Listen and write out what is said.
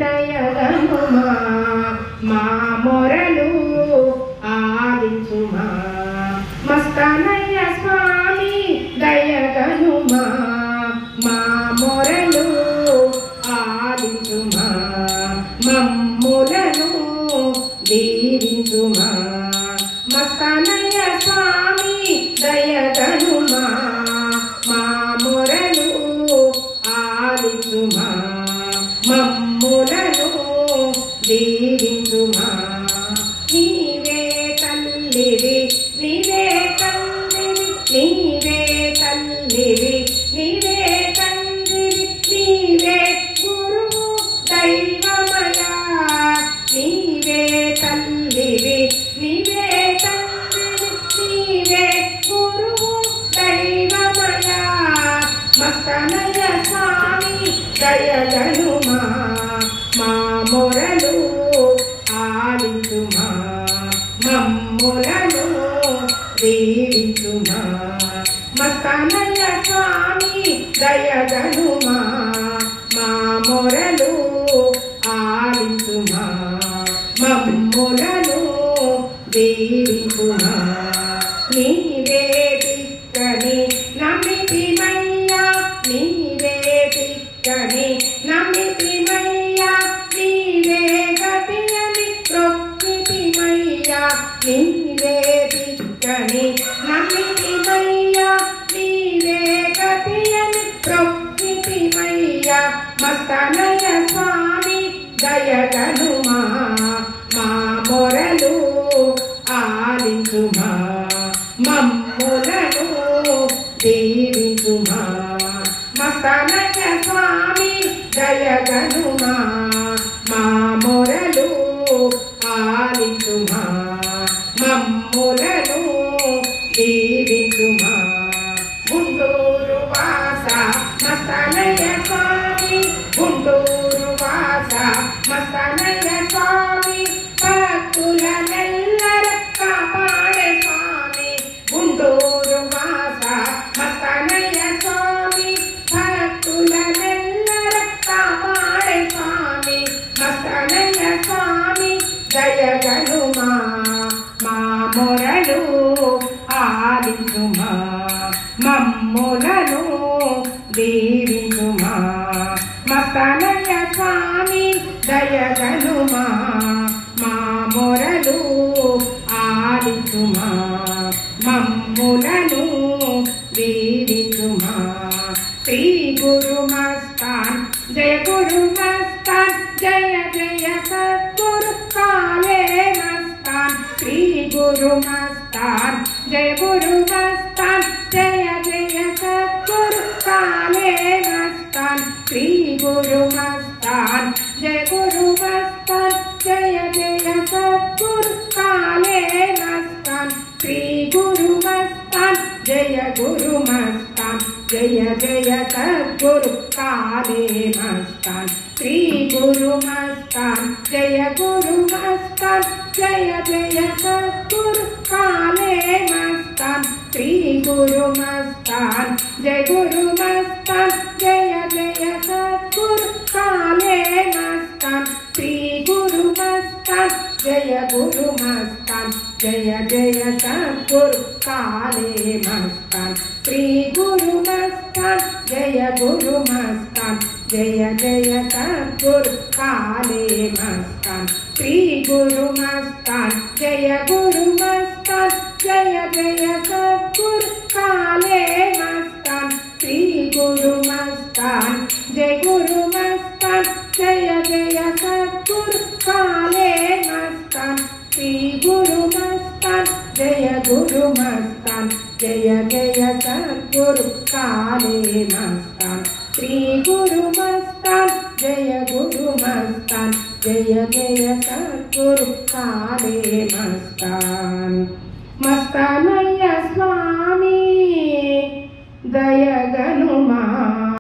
దయగనుమా మా మొరలు ఆలించుమా మస్తానయ్య స్వామి దయగనుమా మా మొరలు ఆలించుమా మమ్ములను దీవించుమా మస్తానయ్య స్వామి దయగనుమా మా మొరలు ఆలించుమా మమ్ములను దీవించుమా నీవే తల్లివి నీవే తండ్రివి నీవే తల్లివి నీవే తండ్రివి నీవే గురువు దైవమయా నీవే తల్లివి నీవే తండ్రివి నీవే గురువు దైవమయా మస్తానయ్య స్వామి దయగనుమా మా మొరలు ఆలించుమా మమ్ములను దీవించుమా మస్తానయ్య స్వామి దయగనుమా మా మొరలు ఆలించుమా మమ్ములను దీవించుమా నీవే దిక్కని నమ్మితిమయ్యా నీవే దిక్కని నమ్మితిమయ్యా నీవే గతి అని ప్రొక్కితిమయ్యా నీవే దిక్కని నమ్మితిమయ్యా నీవే గతి అని ప్రొక్కితిమయ్యా మస్తానయ్య స్వామి దయగనుమా మా మొరలు ఆలించుమా మమ్ములను దీవించుమా మస్తానయ్య స్వామి దయగనుమా మా మొరలు ఆలించుమా మమ్ములను దీవించుమా గుంటూరు వాస మస్తానయ్య స్వామి గుంటూరు వాస మస్తానయ్య స్వామి భక్తులనెల్లర కాపాడే స్వామి గుంటూరు వాస మస్తానయ్య స్వామి భక్తులనెల్లర కాపాడే స్వామి మస్తానయ్య స్వామి దయగనుమా మా మొరలు ఆలించుమా మమ్ములను దీవించుమా మస్తానయ్య స్వామి దయగనుమా మా మొరలు ఆలించుమా మమ్ములను దీవించుమా శ్రీ గురు మస్తాన్ జయ గురు మస్తాన్ జయ జయ సద్గురు కాలే మస్తాన్ శ్రీ గురు మస్తాన్ జయ గురు మస్తాన్ జయ జయ సద్గురు కాలే మస్తాన్ శ్రీ గురు మస్తాన్ జయ గురు మస్తాన్ జయ జయ సద్గురు కాలే మస్తాన్ శ్రీ గురు మస్తాన్ జయ గురు మస్తాన్ జయ జయ సద్గురు కాలే మస్తాన్ శ్రీ గురు మస్తాన్ జయ గురు మస్తాన్ జయ జయ సద్గురు కాలే మస్తాన్ శ్రీ గురు మస్తాన్ జయ గురు మస్తాన్ జయ జయ సద్గురు కాలే మస్తాన్ శ్రీ గురు మస్తాన్ జయ గురు మస్తాన్ జయ జయ సద్గురు కాలే మస్తాన్ శ్రీ గురు మస్తాన్ జయ గురు మస్తాన్ జయ జయ సద్గురు కాలే మస్తాన్ శ్రీ గురు మస్తాన్ జయ గురు మస్తాన్ జయ జయ సద్గురు కాలే మస్తాన్ శ్రీ గురు మస్తాన్ జయ గురు మస్తాన్ జయ జయ సద్గురు కాలే మస్తాన్ శ్రీ గురు మస్తాన్ జయ గురు మస్తాన్ జయ జయ సద్గురు కాలే మస్తాన్ శ్రీ గురు మస్తాన్ జయ గురు మస్తాన్ జయ జయ సద్గురు కాలే మస్తాన్ మస్తానయ్య స్వామి దయగనుమా